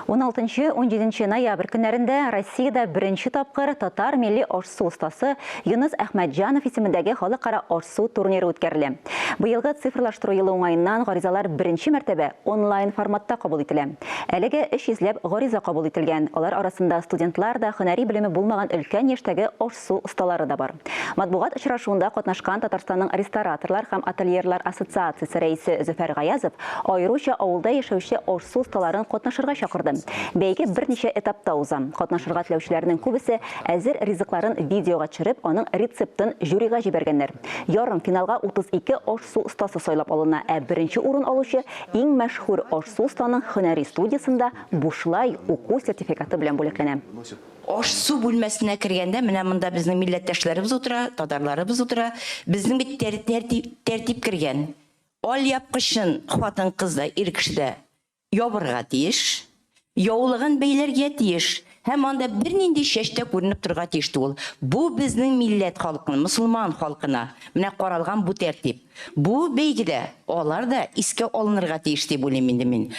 16-17 ноябрь көннәрендә Россиядә беренче тапкыр татар милли ашсу ustaсы Юнус Әхмәтҗанов исемендәге халыкара ашсу турниры үткәрелә. Быелгы цифрлаштыру елы уңаеннан гаризалар беренче мәртәбә онлайн форматта кабул ителә. Әлегә 300 гариза кабул ителгән. Алар арасында студентлар да, һөнәри белеме булмаган өлкән яшьтәге ашсу осталары да бар. Матбугат очрашуында катнашкан Татарстанның рестораторлар һәм ательерлар ассоциациясе рәисе Зөфәр Гаязов аеруча авылда яшәүче ашсу осталарын катнашырга чакырды. Бәйге берничә этапта уза. Катнашырга теләүчеләрнең күбесе әзер ризыкларын видеога төшереп, аның рецептын жюрига җибәргәннәр. Ярым финалга 32 ашсу остасы сайлап алына, ә беренче урын алучы иң мәшһүр ашсу устаның һөнәри студиясында бушлай уку сертификаты белән бүләкләнә. Ашсу бүлмәсенә кергәндә, менә монда безнең милләттәшләребез утыра, татарларыбыз утыра, безнең бит тәртип кергән. Ал япкычын хатын-кызда, ир кешедә ябырга тиеш, яулыгын бәйләргә тиеш, һәм анда бернинди чәчтә күренеп торырга тиеш ул. Бу безнең милләт халкына, мусулман халкына менә каралган бу тәртип. Бу бәйгедә алар да искә алынырга тиеш дип уйлыйм инде мин.